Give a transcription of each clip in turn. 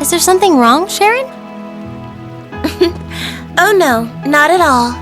Is there something wrong, Sharon? Oh no, not at all.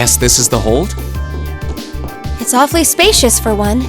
guess this is the hold? It's awfully spacious for one.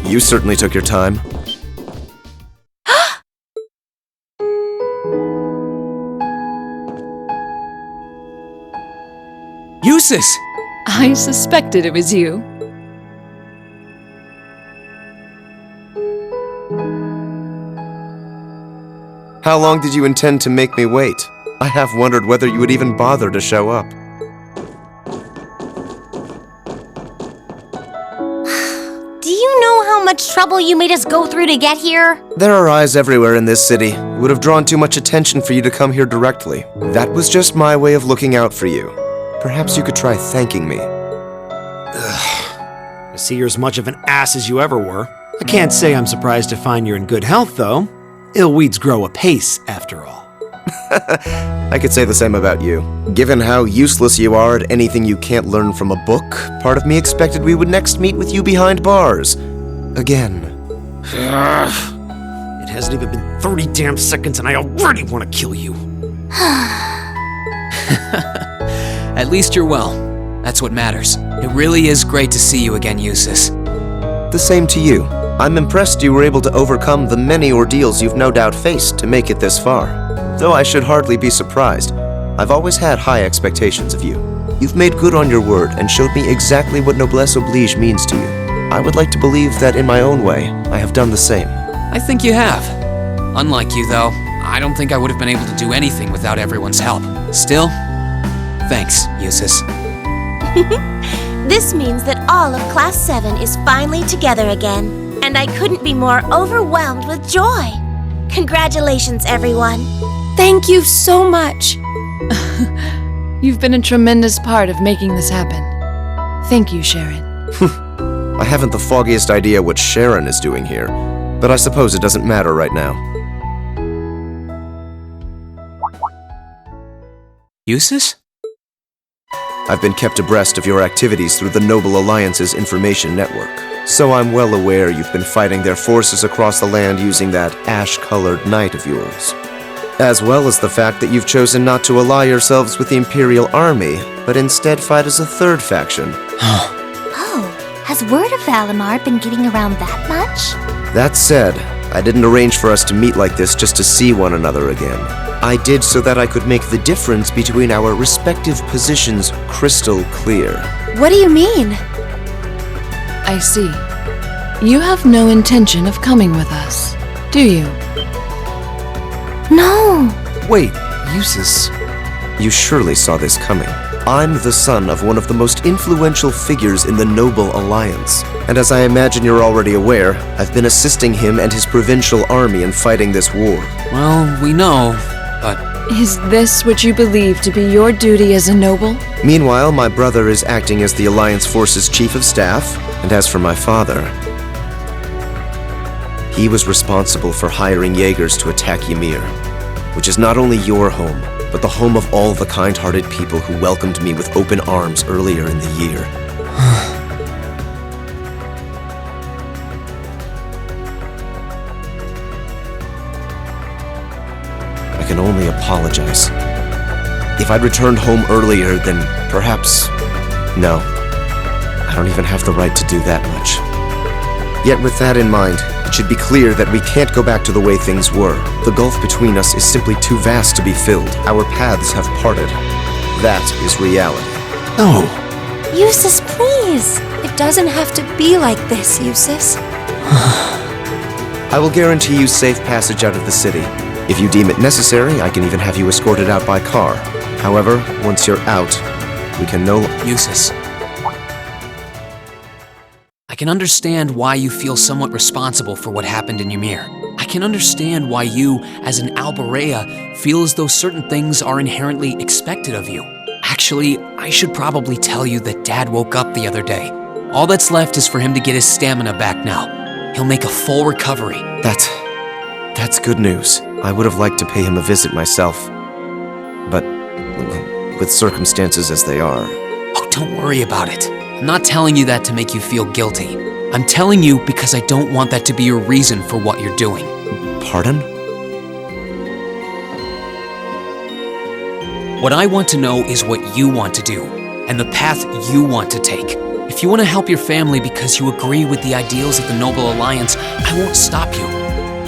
You certainly took your time. Jusis! I suspected it was you. How long did you intend to make me wait? I have wondered whether you would even bother to show up. Do you know how much trouble you made us go through to get here? There are eyes everywhere in this city. It would have drawn too much attention for you to come here directly. That was just my way of looking out for you. Perhaps you could try thanking me. I see you're as much of an ass as you ever were. I can't say I'm surprised to find you're in good health, though. Ill weeds grow apace, after all. I could say the same about you. Given how useless you are at anything you can't learn from a book, part of me expected we would next meet with you behind bars. Again. It hasn't even been 30 damn seconds and I already want to kill you. At least you're well. That's what matters. It really is great to see you again, Jusis. The same to you. I'm impressed you were able to overcome the many ordeals you've no doubt faced to make it this far. Though I should hardly be surprised. I've always had high expectations of you. You've made good on your word and showed me exactly what noblesse oblige means to you. I would like to believe that in my own way, I have done the same. I think you have. Unlike you, though, I don't think I would have been able to do anything without everyone's help. Still, thanks, Jusis. This means that all of Class 7 is finally together again, and I couldn't be more overwhelmed with joy. Congratulations, everyone. Thank you so much. You've been a tremendous part of making this happen. Thank you, Sharon. I haven't the foggiest idea what Sharon is doing here, but I suppose it doesn't matter right now. Jusis? I've been kept abreast of your activities through the Noble Alliance's information network, so I'm well aware you've been fighting their forces across the land using that ash-colored knight of yours. As well as the fact that you've chosen not to ally yourselves with the Imperial Army, but instead fight as a third faction. Oh, has word of Valimar been getting around that much? That said, I didn't arrange for us to meet like this just to see one another again. I did so that I could make the difference between our respective positions crystal clear. What do you mean? I see. You have no intention of coming with us, do you? No. Wait, Jusis. You surely saw this coming. I'm the son of one of the most influential figures in the Noble Alliance. And as I imagine you're already aware, I've been assisting him and his provincial army in fighting this war. Well, we know, but... Is this what you believe to be your duty as a noble? Meanwhile, my brother is acting as the Alliance Force's chief of staff, and as for my father, he was responsible for hiring Jaegers to attack Ymir, which is not only your home, but the home of all the kind-hearted people who welcomed me with open arms earlier in the year. I can only apologize. If I'd returned home earlier, then perhaps... No. I don't even have the right to do that much. Yet with that in mind, it should be clear that we can't go back to the way things were. The gulf between us is simply too vast to be filled. Our paths have parted. That is reality. No. Jusis, please. It doesn't have to be like this, Jusis. I will guarantee you safe passage out of the city. If you deem it necessary, I can even have you escorted out by car. However, once you're out, we can no... Jusis. I can understand why you feel somewhat responsible for what happened in Ymir. can understand why you, as an Alborea, feel as though certain things are inherently expected of you. Actually, I should probably tell you that Dad woke up the other day. All that's left is for him to get his stamina back now. He'll make a full recovery. That's good news. I would have liked to pay him a visit myself. But with circumstances as they are... Oh, don't worry about it. I'm not telling you that to make you feel guilty. I'm telling you because I don't want that to be your reason for what you're doing. Pardon? What I want to know is what you want to do, and the path you want to take. If you want to help your family because you agree with the ideals of the Noble Alliance, I won't stop you.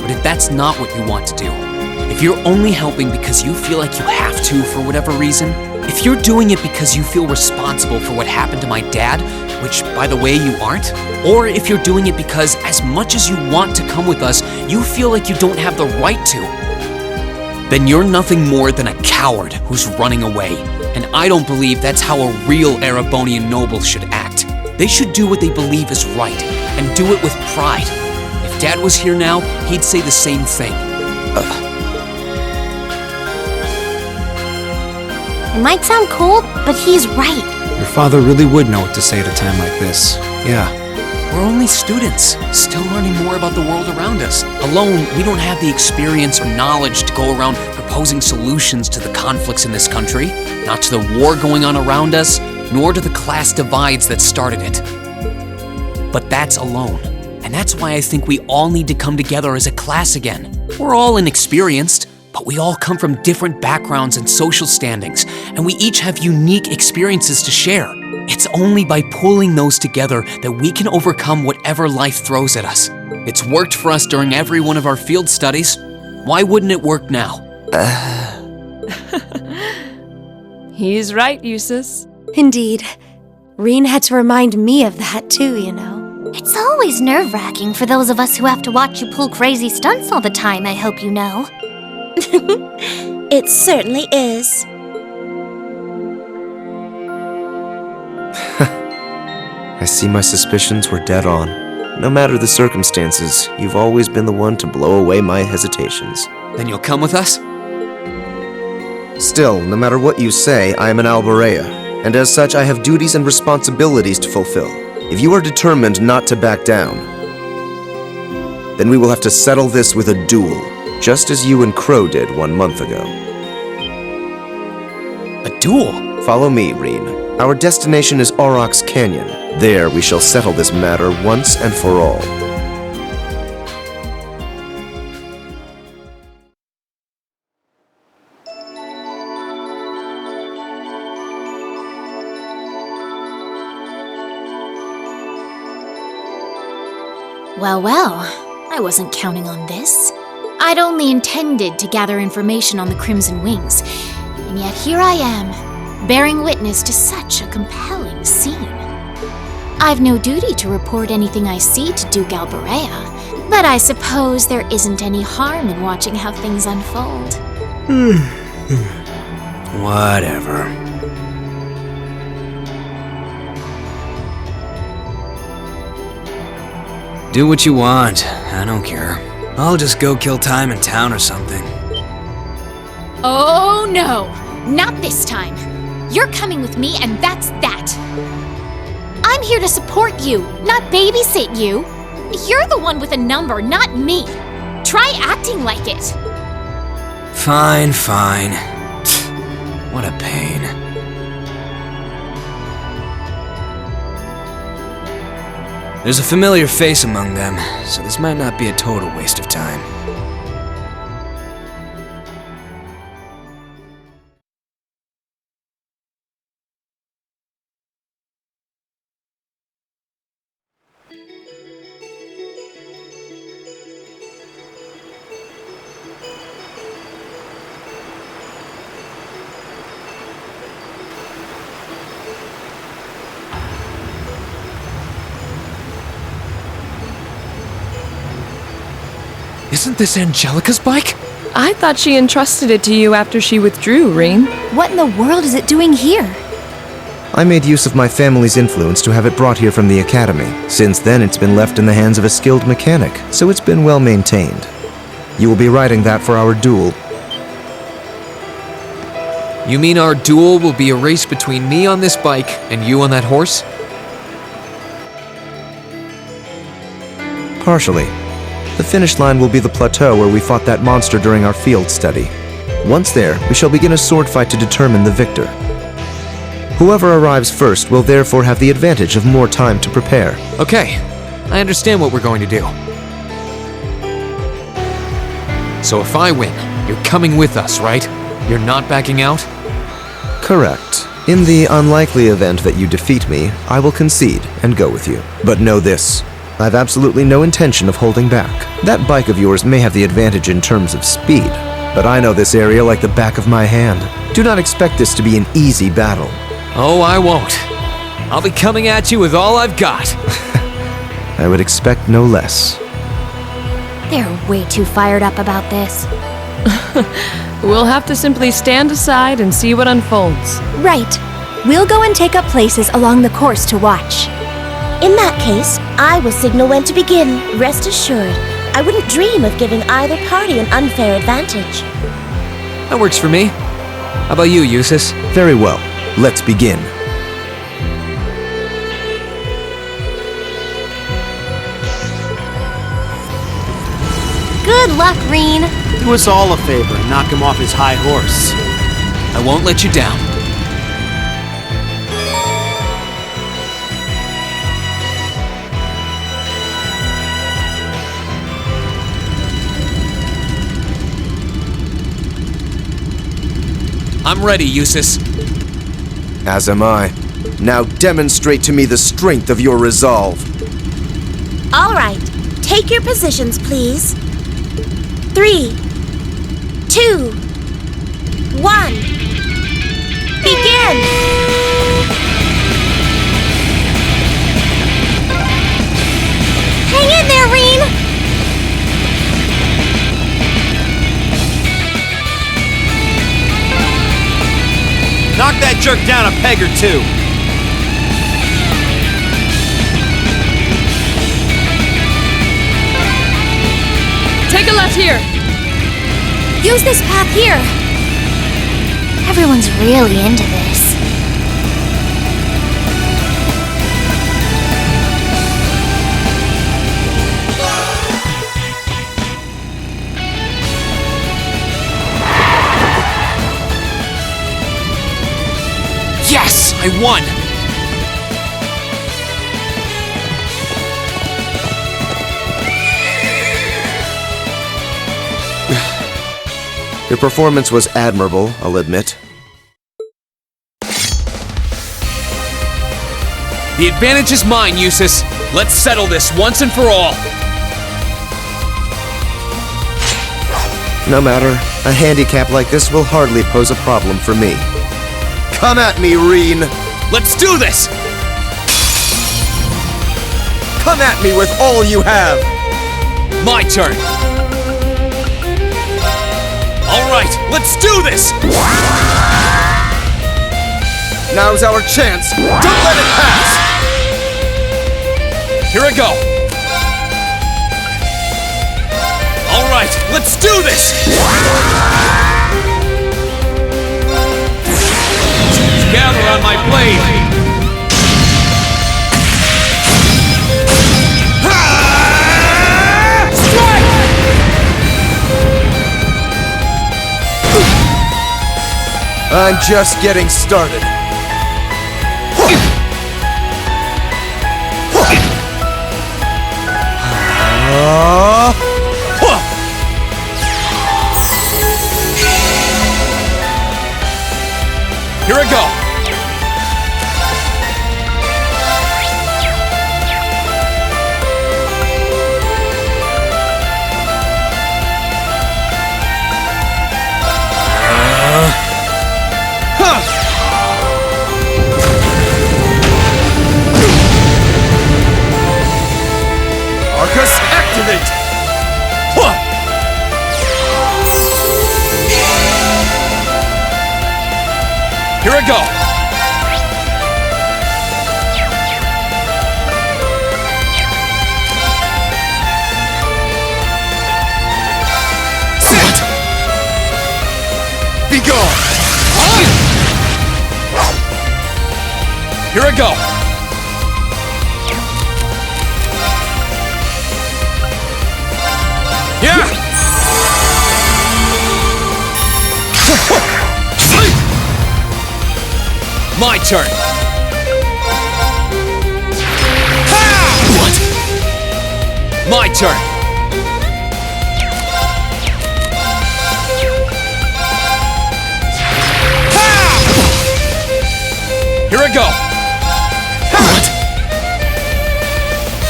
But if that's not what you want to do, if you're only helping because you feel like you have to for whatever reason, if you're doing it because you feel responsible for what happened to my dad, which, by the way, you aren't, or if you're doing it because as much as you want to come with us, you feel like you don't have the right to, then you're nothing more than a coward who's running away. And I don't believe that's how a real Erebonian noble should act. They should do what they believe is right, and do it with pride. If Dad was here now, he'd say the same thing. It might sound cold, but he's right. Your father really would know what to say at a time like this. Yeah. We're only students, still learning more about the world around us. Alone, we don't have the experience or knowledge to go around proposing solutions to the conflicts in this country, not to the war going on around us, nor to the class divides that started it. But that's alone. And that's why I think we all need to come together as a class again. We're all inexperienced, but we all come from different backgrounds and social standings, and we each have unique experiences to share. It's only by pulling those together that we can overcome whatever life throws at us. It's worked for us during every one of our field studies. Why wouldn't it work now? He's right, Jusis. Indeed. Rean had to remind me of that too, you know. It's always nerve-wracking for those of us who have to watch you pull crazy stunts all the time, I hope you know. It certainly is. I see my suspicions were dead on. No matter the circumstances, you've always been the one to blow away my hesitations. Then you'll come with us? Still, no matter what you say, I am an Alborea, and as such I have duties and responsibilities to fulfill. If you are determined not to back down, then we will have to settle this with a duel, just as you and Crow did 1 month ago. A duel? Follow me, Rean. Our destination is Aurochs Canyon. There we shall settle this matter once and for all. Well, I wasn't counting on this. I'd only intended to gather information on the Crimson Wings, and yet here I am, bearing witness to such a compelling scene. I've no duty to report anything I see to Duke Alborea, but I suppose there isn't any harm in watching how things unfold. Whatever. Do what you want. I don't care. I'll just go kill time in town or something. Oh no! Not this time! You're coming with me, and that's that! I'm here to support you, not babysit you! You're the one with a number, not me! Try acting like it! Fine. What a pain. There's a familiar face among them, so this might not be a total waste of time. Isn't this Angelica's bike? I thought she entrusted it to you after she withdrew, Rean. What in the world is it doing here? I made use of my family's influence to have it brought here from the academy. Since then, it's been left in the hands of a skilled mechanic, so it's been well maintained. You will be riding that for our duel. You mean our duel will be a race between me on this bike and you on that horse? Partially. The finish line will be the plateau where we fought that monster during our field study. Once there, we shall begin a sword fight to determine the victor. Whoever arrives first will therefore have the advantage of more time to prepare. Okay, I understand what we're going to do. So if I win, you're coming with us, right? You're not backing out? Correct. In the unlikely event that you defeat me, I will concede and go with you. But know this, I've absolutely no intention of holding back. That bike of yours may have the advantage in terms of speed, but I know this area like the back of my hand. Do not expect this to be an easy battle. Oh, I won't. I'll be coming at you with all I've got. I would expect no less. They're way too fired up about this. We'll have to simply stand aside and see what unfolds. Right. We'll go and take up places along the course to watch. In that case, I will signal when to begin. Rest assured, I wouldn't dream of giving either party an unfair advantage. That works for me. How about you, Jusis? Very well. Let's begin. Good luck, Rean. Do us all a favor and knock him off his high horse. I won't let you down. I'm ready, Jusis. As am I. Now demonstrate to me the strength of your resolve. All right, take your positions, please. 3, 2, 1. Begin! Hang in there, Rean! Knock that jerk down a peg or two. Take a left here. Use this path here. Everyone's really into this. Yes! I won! Your performance was admirable, I'll admit. The advantage is mine, Jusis. Let's settle this once and for all. No matter, a handicap like this will hardly pose a problem for me. Come at me, Rean! Let's do this! Come at me with all you have! My turn. All right, let's do this! Now's our chance! Don't let it pass! Here I go. All right, let's do this! Gather on my blade! I'm just getting started. Here I go! Arcus, activate! Here I go! Here I go! Yeah! My turn! What? My turn! Here I go!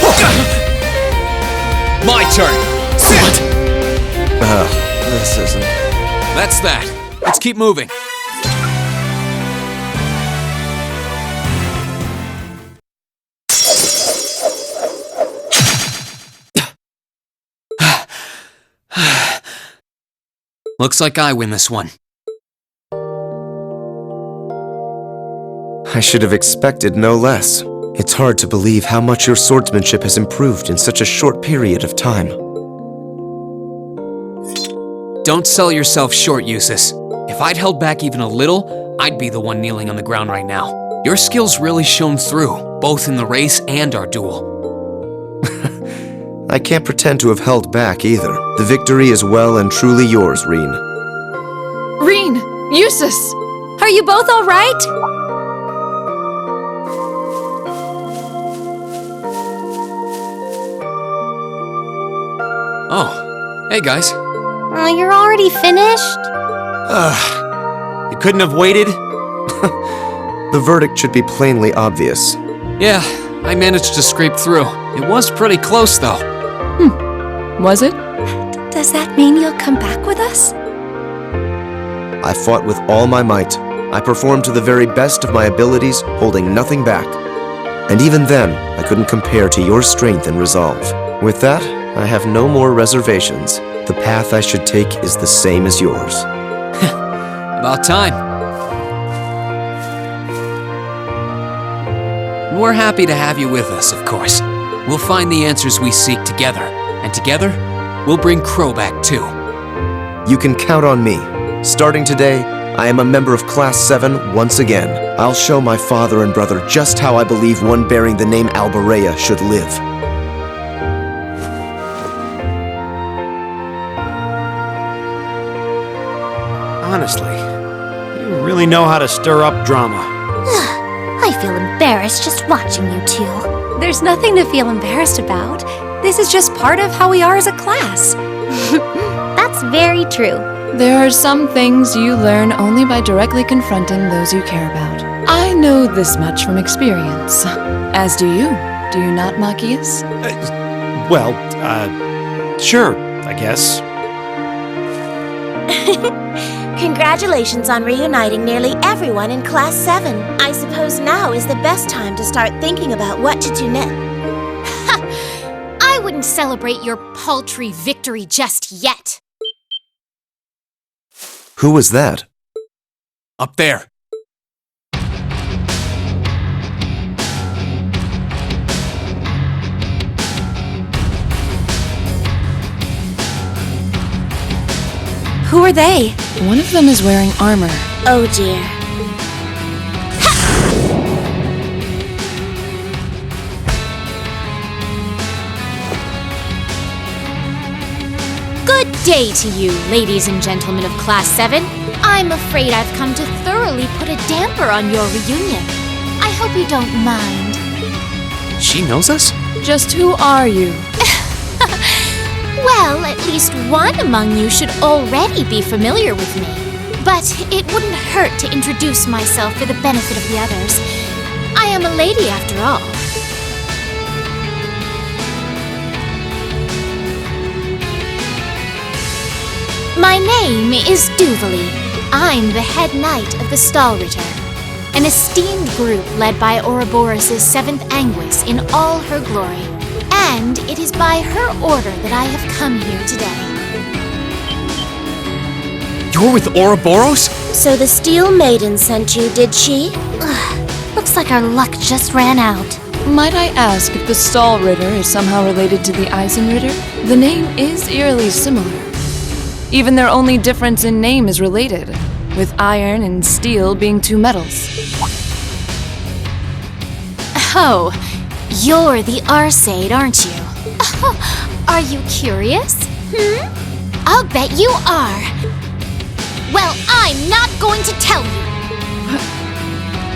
What? My turn! What? This isn't... That's that. Let's keep moving. Looks like I win this one. I should have expected no less. It's hard to believe how much your swordsmanship has improved in such a short period of time. Don't sell yourself short, Jusis. If I'd held back even a little, I'd be the one kneeling on the ground right now. Your skills really shone through, both in the race and our duel. I can't pretend to have held back either. The victory is well and truly yours, Rean. Rean! Jusis! Are you both all right? Oh, hey guys. Oh, you're already finished? You couldn't have waited? The verdict should be plainly obvious. Yeah, I managed to scrape through. It was pretty close, though. Was it? Does that mean you'll come back with us? I fought with all my might. I performed to the very best of my abilities, holding nothing back. And even then, I couldn't compare to your strength and resolve. With that, I have no more reservations. The path I should take is the same as yours. About time. We're happy to have you with us, of course. We'll find the answers we seek together. And together, we'll bring Crow back too. You can count on me. Starting today, I am a member of Class 7 once again. I'll show my father and brother just how I believe one bearing the name Ouroboros should live. Honestly, you really know how to stir up drama. I feel embarrassed just watching you two. There's nothing to feel embarrassed about. This is just part of how we are as a class. That's very true. There are some things you learn only by directly confronting those you care about. I know this much from experience. As do you. Do you not, Machias? Sure, I guess. Congratulations on reuniting nearly everyone in Class 7. I suppose now is the best time to start thinking about what to do next. I wouldn't celebrate your paltry victory just yet. Who was that? Up there. Who are they? One of them is wearing armor. Oh dear. Good day to you, ladies and gentlemen of Class 7. I'm afraid I've come to thoroughly put a damper on your reunion. I hope you don't mind. She knows us? Just who are you? Well, at least one among you should already be familiar with me. But it wouldn't hurt to introduce myself for the benefit of the others. I am a lady after all. My name is Duel. I'm the head knight of the Stahlritter, an esteemed group led by Ouroboros' 7th Anguis in all her glory. And it is by her order that I have come here today. You're with Ouroboros? So the Steel Maiden sent you, did she? Ugh, looks like our luck just ran out. Might I ask if the Stahlritter is somehow related to the Eisenritter? The name is eerily similar. Even their only difference in name is related, with iron and steel being two metals. So, you're the Arseid, aren't you? Are you curious? I'll bet you are. Well, I'm not going to tell you.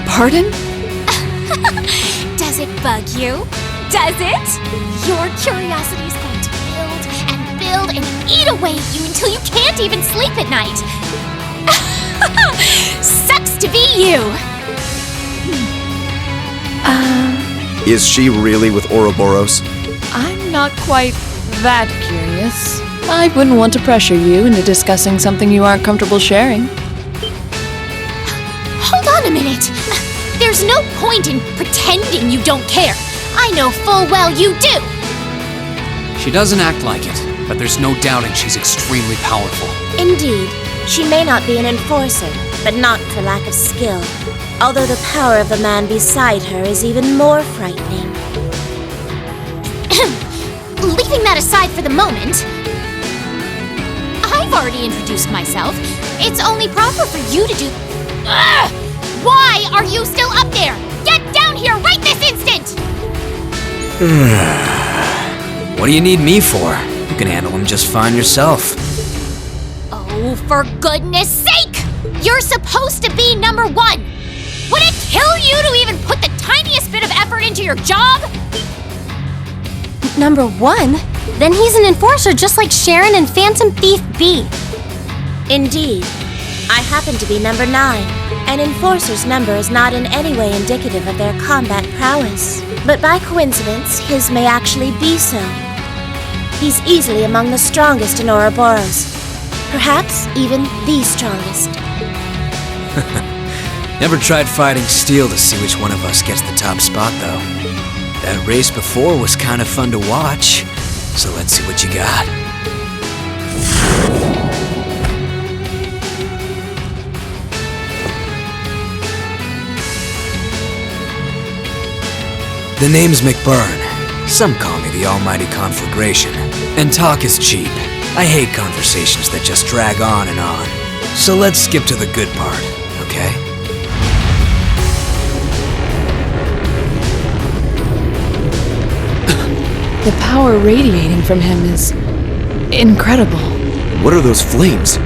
Pardon? Does it bug you? Does it? Your curiosity is going to build and eat away at you until you can't even sleep at night. Sucks to be you. Is she really with Ouroboros? I'm not quite that curious. I wouldn't want to pressure you into discussing something you aren't comfortable sharing. Hold on a minute. There's no point in pretending you don't care. I know full well you do. She doesn't act like it, but there's no doubting she's extremely powerful. Indeed, she may not be an enforcer, but not for lack of skill. Although the power of the man beside her is even more frightening. Leaving that aside for the moment, I've already introduced myself. It's only proper for you to do... Ugh! Why are you still up there? Get down here right this instant! What do you need me for? You can handle him just fine yourself. Oh, for goodness sake! You're supposed to be number one! Would it kill you to even put the tiniest bit of effort into your job? Number 1? Then he's an enforcer just like Sharon and Phantom Thief B. Indeed, I happen to be number 9. An enforcer's number is not in any way indicative of their combat prowess. But by coincidence, his may actually be so. He's easily among the strongest in Ouroboros. Perhaps even the strongest. Never tried fighting steel to see which one of us gets the top spot, though. That race before was kind of fun to watch, so let's see what you got. The name's McBurn. Some call me the Almighty Conflagration. And talk is cheap. I hate conversations that just drag on and on. So let's skip to the good part, okay? The power radiating from him is incredible. What are those flames?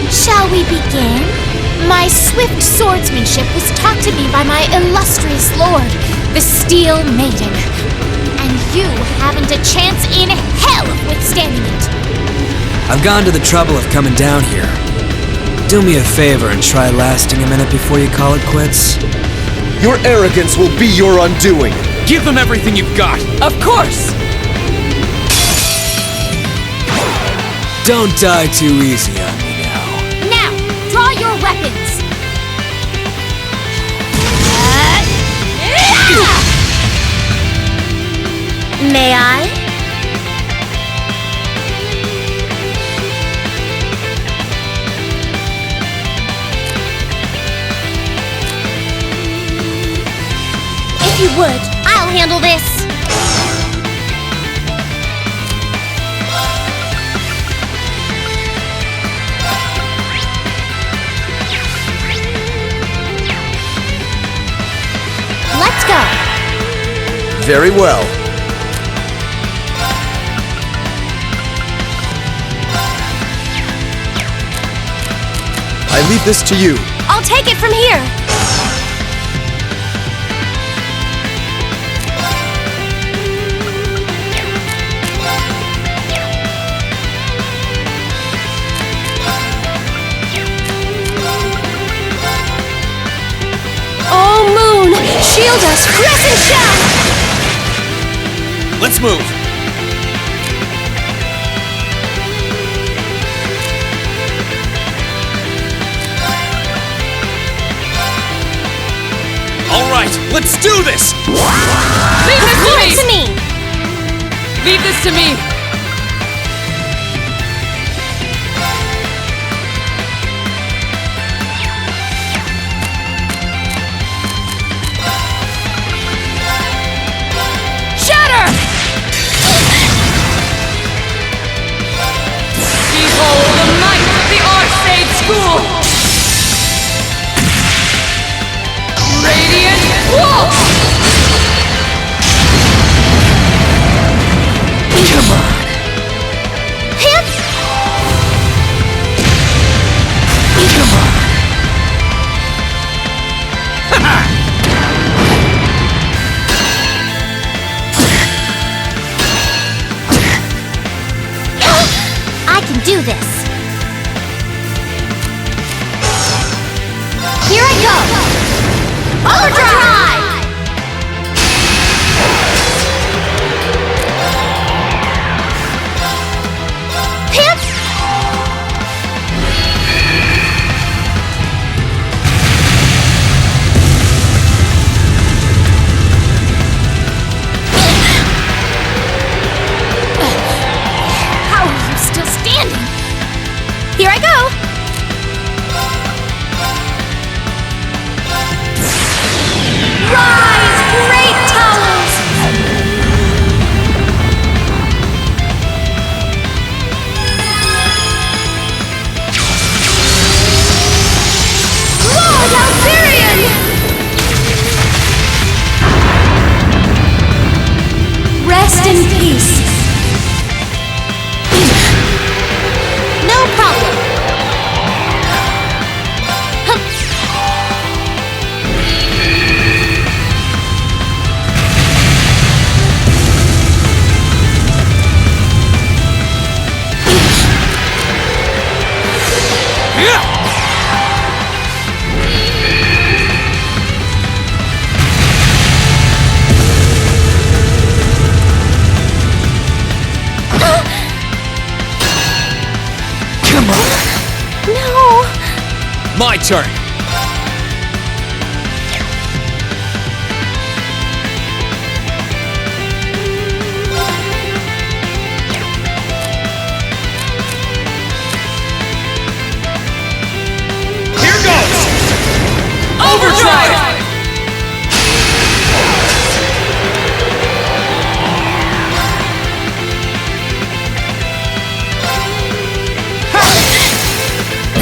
Shall we begin? My swift swordsmanship was taught to me by my illustrious lord, the Steel Maiden. And you haven't a chance in hell of withstanding it. I've gone to the trouble of coming down here. Do me a favor and try lasting a minute before you call it quits. Your arrogance will be your undoing. Give them everything you've got. Of course! Don't die too easy on me now. Now, draw your weapons. May I? If you would, I'll handle this. Let's go. Very well. I leave this to you. I'll take it from here. Oh, Moon! Shield us! Crescent shell! Let's move. All right, let's do this. Leave this Leave it to me! Leave this to me! Shatter! Behold the might of the Arseid Come on. Come on. I can do this. Here I go! Overdrive! How are you still standing? Here I go! Rise, great towers! Lord Alfarian! Rest in peace. No problem. Come on. No. My turn. Here goes! Overdrive!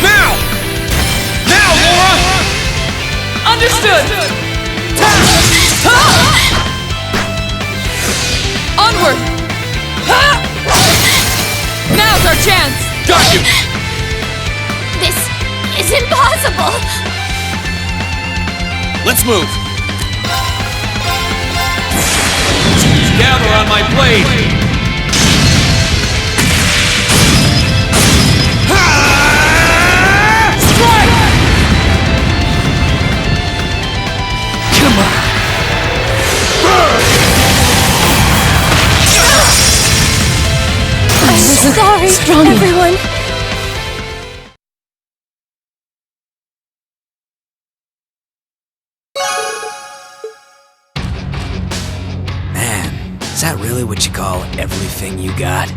Now! Now, Laura! Understood! Onward! Now's our chance! Got you! This is impossible. Let's move! Gather on my blade! Strike! Come on! Sorry, strong enough. everyone. Man, is that really what you call everything you got?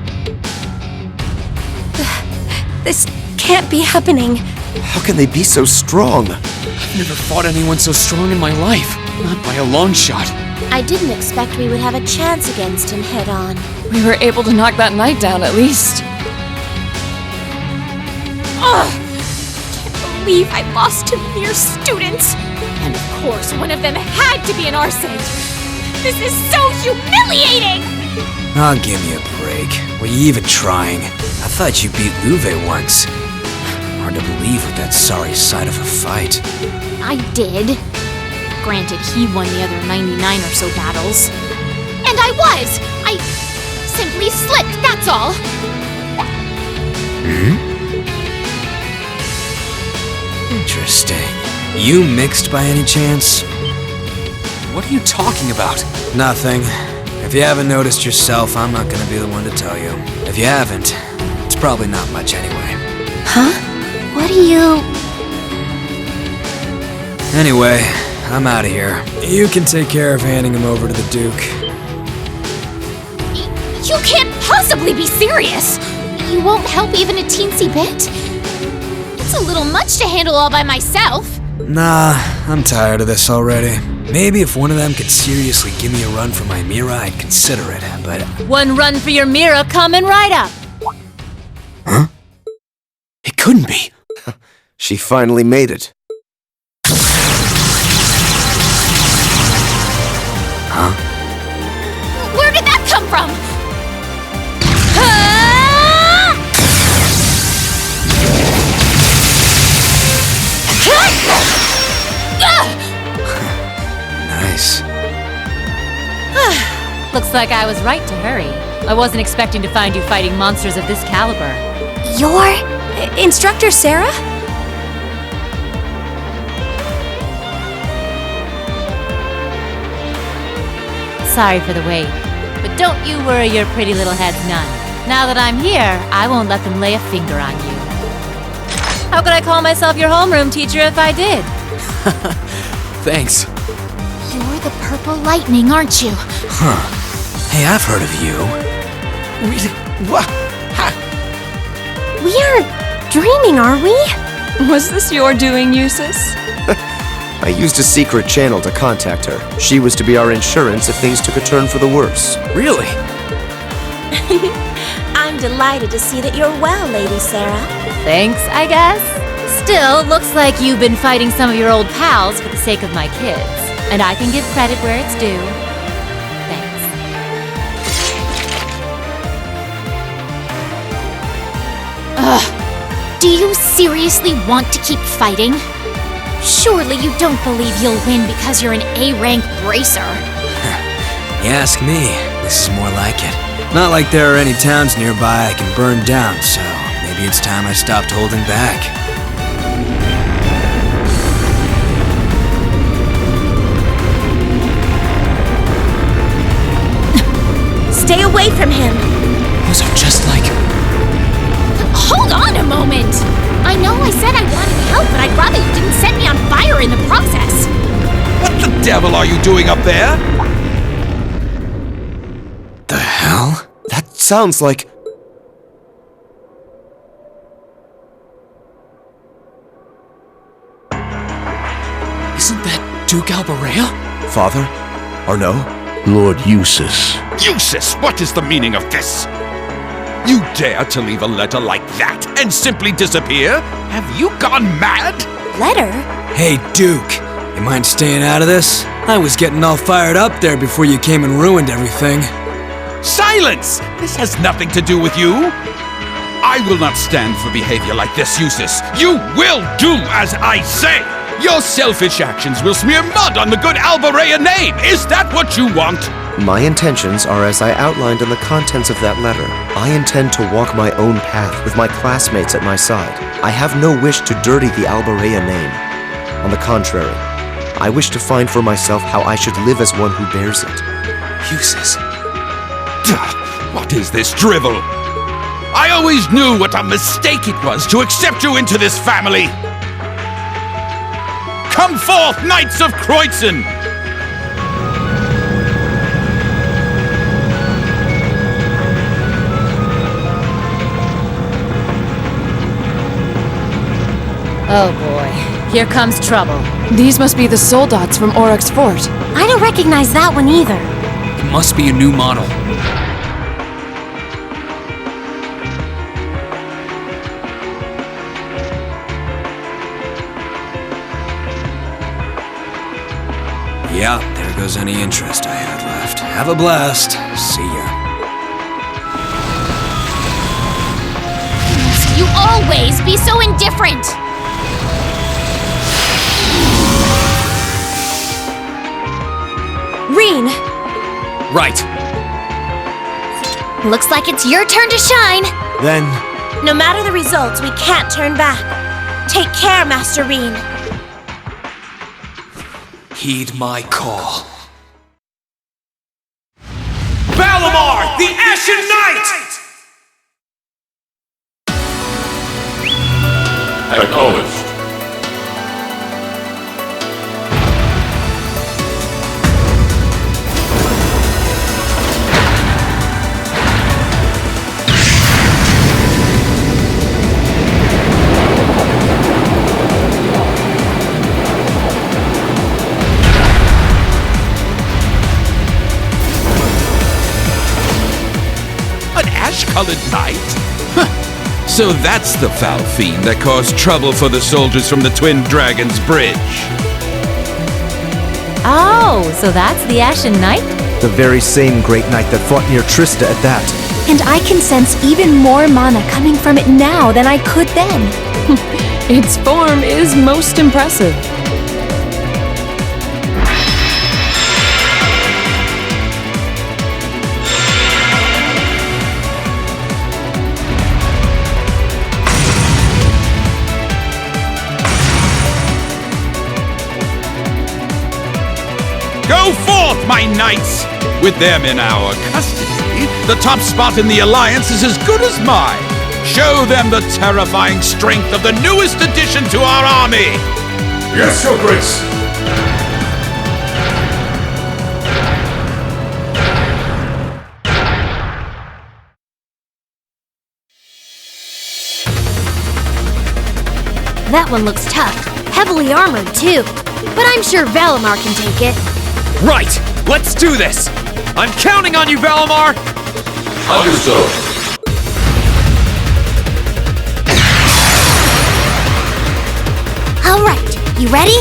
This can't be happening. How can they be so strong? I've never fought anyone so strong in my life. Not by a long shot. I didn't expect we would have a chance against him head-on. We were able to knock that knight down at least. Ugh! Can't believe I lost to mere students. And of course, one of them had to be an Arsate. This is so humiliating! Oh, give me a break. Were you even trying? I thought you beat Luve once. Hard to believe with that sorry sight of a fight. I did. Granted, he won the other 99 or so battles. And I was! I simply slipped, that's all! Interesting. You mixed by any chance? What are you talking about? Nothing. If you haven't noticed yourself, I'm not gonna be the one to tell you. If you haven't, it's probably not much anyway. What do you... Anyway, I'm out of here. You can take care of handing him over to the Duke. You can't possibly be serious! You won't help even a teensy bit? It's a little much to handle all by myself. Nah, I'm tired of this already. Maybe if one of them could seriously give me a run for my Mira, I'd consider it, but... One run for your Mira coming right up. Huh? It couldn't be. She finally made it. from? Nice. Looks like I was right to hurry. I wasn't expecting to find you fighting monsters of this caliber. Your instructor, Sarah? Sorry for the wait, but don't you worry your pretty little heads none. Now that I'm here, I won't let them lay a finger on you. How could I call myself your homeroom teacher if I did? Thanks. You're the purple lightning, aren't you? Huh. Hey, I've heard of you. Really? What? We aren't dreaming, are we? Was this your doing, Jusis? I used a secret channel to contact her. She was to be our insurance if things took a turn for the worse. Really? I'm delighted to see that you're well, Lady Sarah. Thanks, I guess. Still, looks like you've been fighting some of your old pals for the sake of my kids. And I can give credit where it's due. Thanks. Ugh. Do you seriously want to keep fighting? Surely you don't believe you'll win because you're an A-rank bracer. You ask me, this is more like it. Not like there are any towns nearby I can burn down, so maybe it's time I stopped holding back. Stay away from him. Those are just like... Hold on a moment! I know I said I wanted help, but I'd rather you didn't set me on fire in the process. What the devil are you doing up there? The hell? That sounds like... Isn't that Duke Alborea? Father? Or no? Lord Jusis. Jusis, what is the meaning of this? You dare to leave a letter like that and simply disappear? Have you gone mad? Letter? Hey, Duke, you mind staying out of this? I was getting all fired up there before you came and ruined everything. Silence! This has nothing to do with you. I will not stand for behavior like this, Jusis. You will do as I say. Your selfish actions will smear mud on the good Alborea name. Is that what you want? My intentions are as I outlined in the contents of that letter. I intend to walk my own path with my classmates at my side. I have no wish to dirty the Alborea name. On the contrary, I wish to find for myself how I should live as one who bears it. Jusis. What is this drivel? I always knew what a mistake it was to accept you into this family. Come forth, Knights of Kreutzen! Oh boy, here comes trouble. These must be the soldats from Oryx Fort. I don't recognize that one either. It must be a new model. Yeah, there goes any interest I had left. Have a blast. See ya. You always be so indifferent! Rean! Right. Looks like it's your turn to shine! Then... No matter the results, we can't turn back. Take care, Master Rean. Heed my call. Valamar, the Ashen Knight! Acknowledged. An ash-colored knight? So that's the foul fiend that caused trouble for the soldiers from the Twin Dragons Bridge. Oh, so that's the Ashen Knight? The very same great knight that fought near Trista at that. And I can sense even more mana coming from it now than I could then. Its form is most impressive. Go forth, my knights! With them in our custody, the top spot in the Alliance is as good as mine. Show them the terrifying strength of the newest addition to our army! Yes, Your Grace! That one looks tough. Heavily armored, too. But I'm sure Valimar can take it. Right! Let's do this! I'm counting on you, Valimar! Understood. All right, you ready?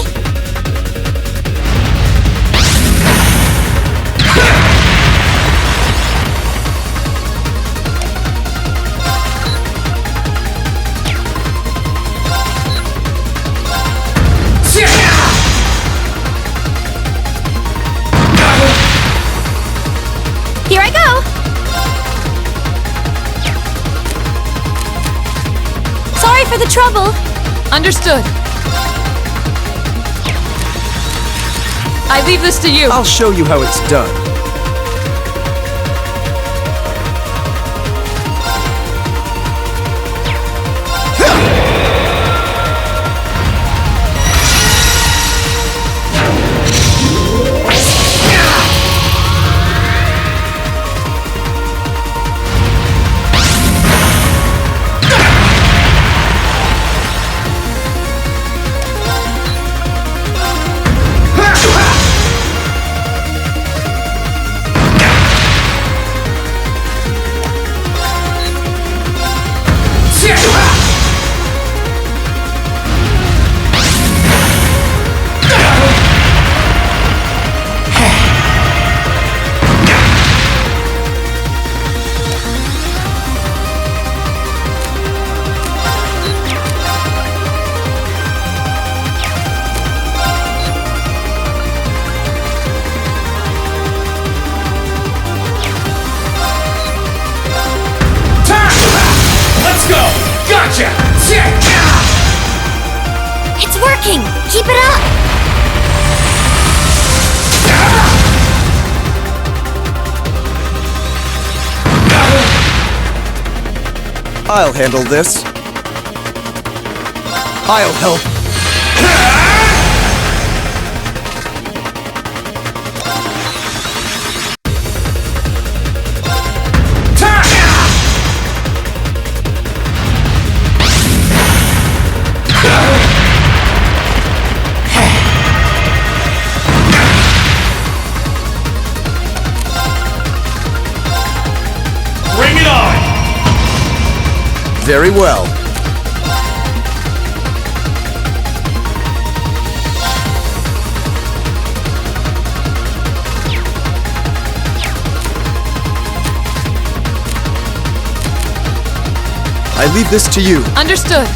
Here I go! Sorry for the trouble. Understood. I leave this to you. I'll show you how it's done. It's working! Keep it up! I'll handle this. I'll help. Bring it on! Very well. I leave this to you. Understood.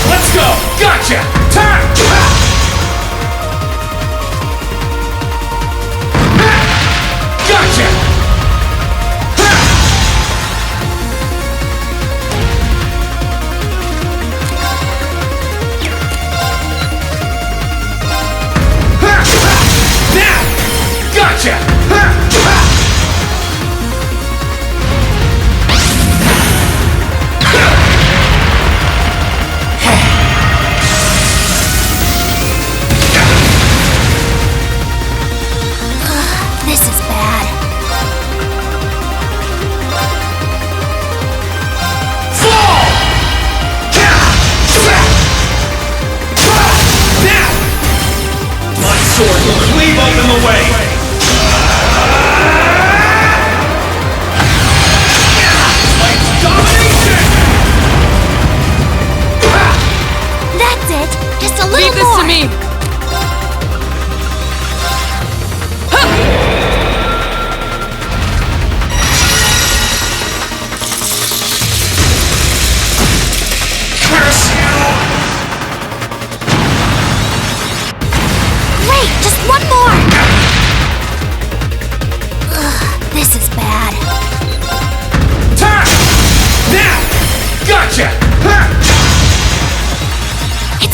Let's go! Gotcha! Time! Gotcha!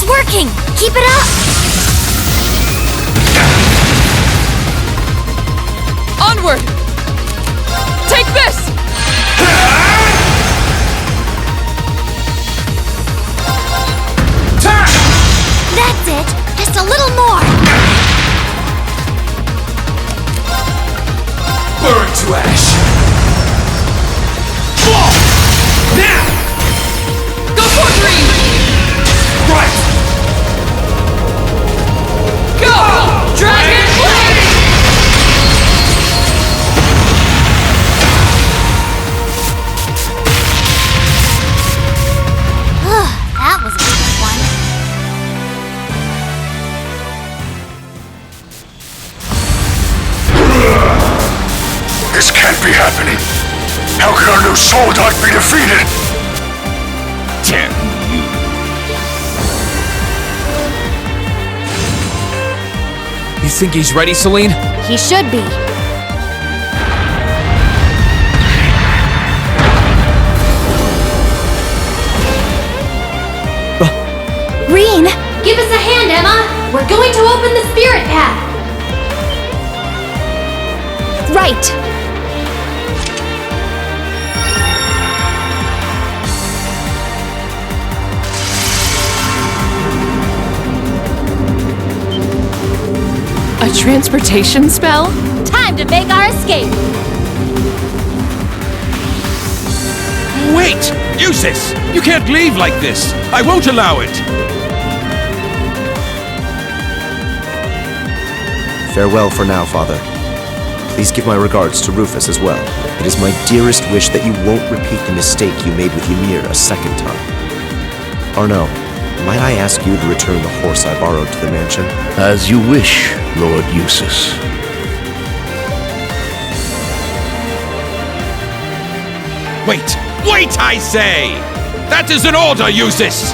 It's working! Keep it up! Onward! Take this! That's it! Just a little more! Burn to ash! Now! Go for Rean! Right! Go! Dragon Blade! That was a good one. This can't be happening. How can our new soldat be defeated? Damn you. You think he's ready, Celine? He should be. Rean! Give us a hand, Emma! We're going to open the spirit path! Right! A transportation spell? Time to make our escape! Wait! Jusis! You can't leave like this! I won't allow it! Farewell for now, Father. Please give my regards to Rufus as well. It is my dearest wish that you won't repeat the mistake you made with Ymir a second time. Arno, might I ask you to return the horse I borrowed to the mansion? As you wish, Lord Jusis. Wait! Wait, I say! That is an order, Jusis!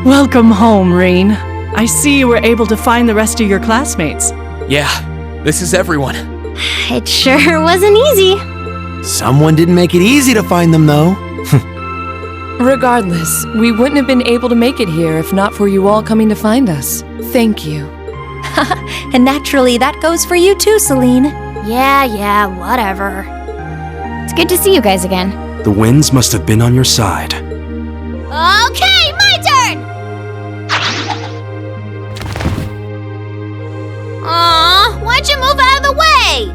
Welcome home, Rean. I see you were able to find the rest of your classmates. Yeah, this is everyone. It sure wasn't easy. Someone didn't make it easy to find them, though. Regardless, we wouldn't have been able to make it here if not for you all coming to find us. Thank you. And naturally, that goes for you too, Celine. Yeah, whatever. It's good to see you guys again. The winds must have been on your side. Okay, my turn! Aw, why'd you move out of the way?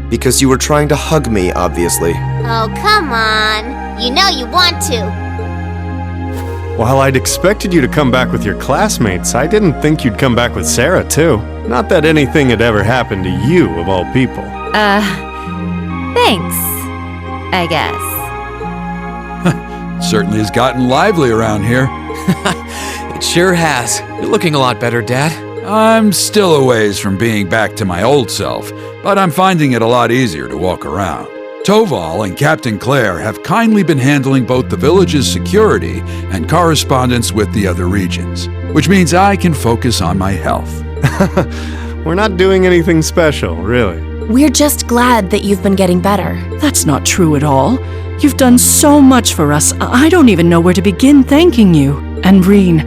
Because you were trying to hug me, obviously. Oh, come on. You know you want to. While I'd expected you to come back with your classmates, I didn't think you'd come back with Sarah, too. Not that anything had ever happened to you, of all people. Thanks, I guess. Certainly has gotten lively around here. It sure has. You're looking a lot better, Dad. I'm still a ways from being back to my old self, but I'm finding it a lot easier to walk around. Toval and Captain Claire have kindly been handling both the village's security and correspondence with the other regions, which means I can focus on my health. We're not doing anything special, really. We're just glad that you've been getting better. That's not true at all. You've done so much for us, I don't even know where to begin thanking you. And Rean,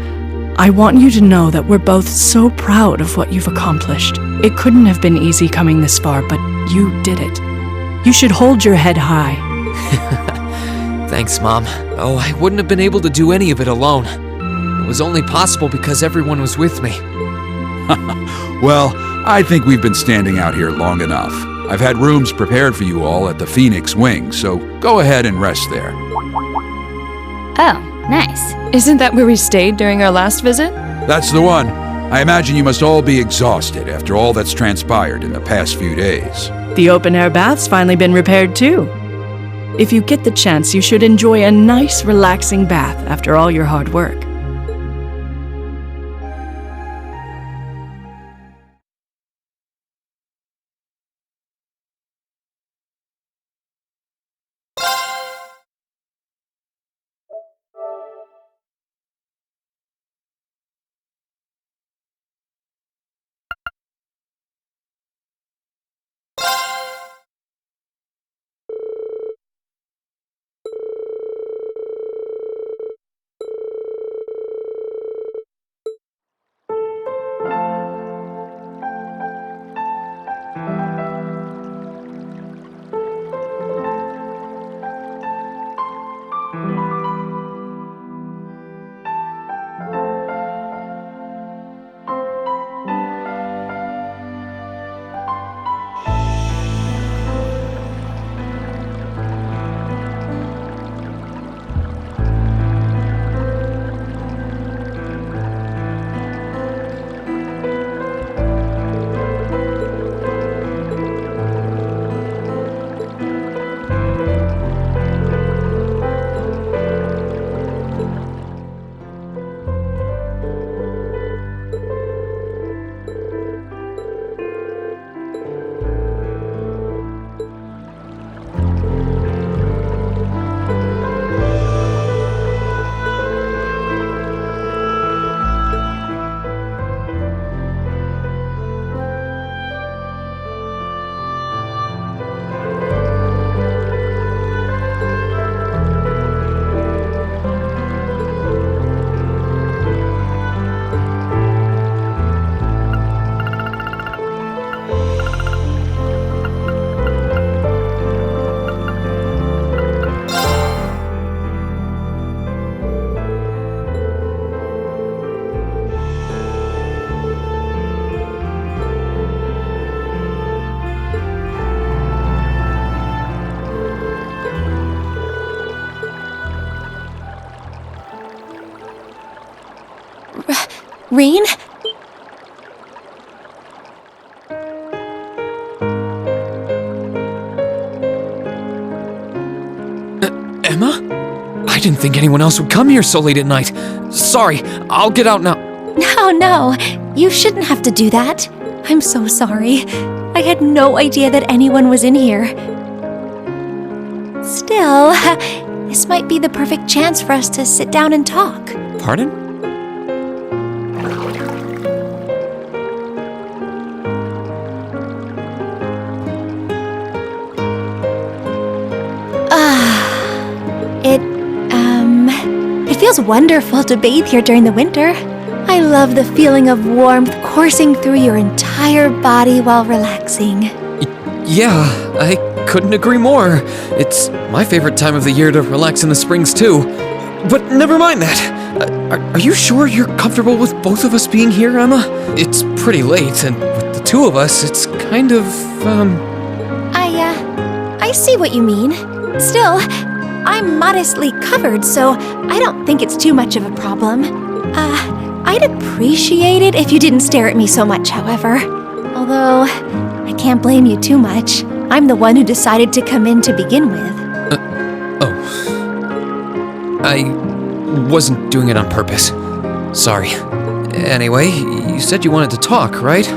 I want you to know that we're both so proud of what you've accomplished. It couldn't have been easy coming this far, but you did it. You should hold your head high. Thanks, Mom. Oh, I wouldn't have been able to do any of it alone. It was only possible because everyone was with me. Well, I think we've been standing out here long enough. I've had rooms prepared for you all at the Phoenix Wing, so go ahead and rest there. Oh, nice. Isn't that where we stayed during our last visit? That's the one. I imagine you must all be exhausted after all that's transpired in the past few days. The open-air bath's finally been repaired too. If you get the chance, you should enjoy a nice, relaxing bath after all your hard work. Rean? Emma? I didn't think anyone else would come here so late at night. Sorry, I'll get out now. No, you shouldn't have to do that. I'm so sorry. I had no idea that anyone was in here. Still, this might be the perfect chance for us to sit down and talk. Pardon? It feels wonderful to bathe here during the winter. I love the feeling of warmth coursing through your entire body while relaxing. Yeah, I couldn't agree more. It's my favorite time of the year to relax in the springs, too. But never mind that. Are you sure you're comfortable with both of us being here, Emma? It's pretty late, and with the two of us, it's kind of, I see what you mean. Still, I'm modestly covered, so I don't think it's too much of a problem. I'd appreciate it if you didn't stare at me so much, however. Although, I can't blame you too much. I'm the one who decided to come in to begin with. I wasn't doing it on purpose. Sorry. Anyway, you said you wanted to talk, right?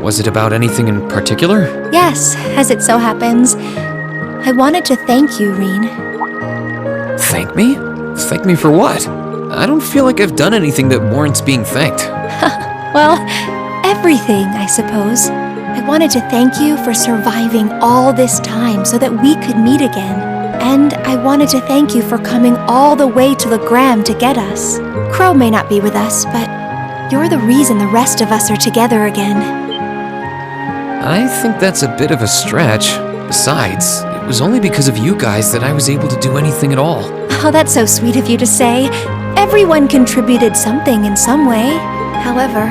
Was it about anything in particular? Yes, as it so happens. I wanted to thank you, Rean. Thank me? Thank me for what? I don't feel like I've done anything that warrants being thanked. Well, everything, I suppose. I wanted to thank you for surviving all this time so that we could meet again. And I wanted to thank you for coming all the way to Legram to get us. Crow may not be with us, but you're the reason the rest of us are together again. I think that's a bit of a stretch. Besides, it was only because of you guys that I was able to do anything at all. Oh, that's so sweet of you to say. Everyone contributed something in some way. However,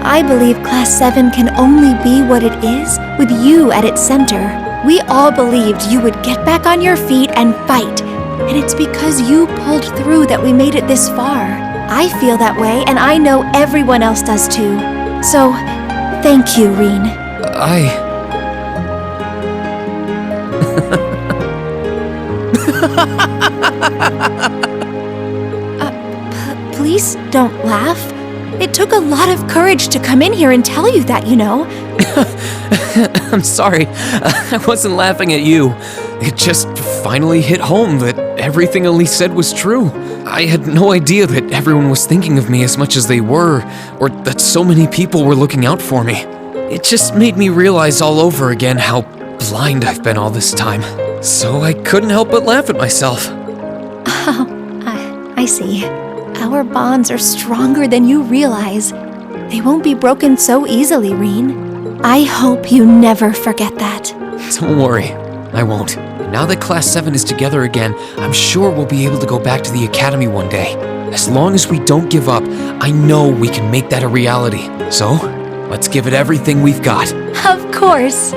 I believe Class 7 can only be what it is with you at its center. We all believed you would get back on your feet and fight, and it's because you pulled through that we made it this far. I feel that way, and I know everyone else does too. So, thank you, Rean. Please don't laugh. It took a lot of courage to come in here and tell you that, you know. I'm sorry. I wasn't laughing at you. It just finally hit home that everything Elise said was true. I had no idea that everyone was thinking of me as much as they were, or that so many people were looking out for me. It just made me realize all over again how blind I've been all this time. So I couldn't help but laugh at myself. Oh, I see. Our bonds are stronger than you realize. They won't be broken so easily, Rean. I hope you never forget that. Don't worry, I won't. Now that Class 7 is together again, I'm sure we'll be able to go back to the Academy one day. As long as we don't give up, I know we can make that a reality. So, let's give it everything we've got. Of course.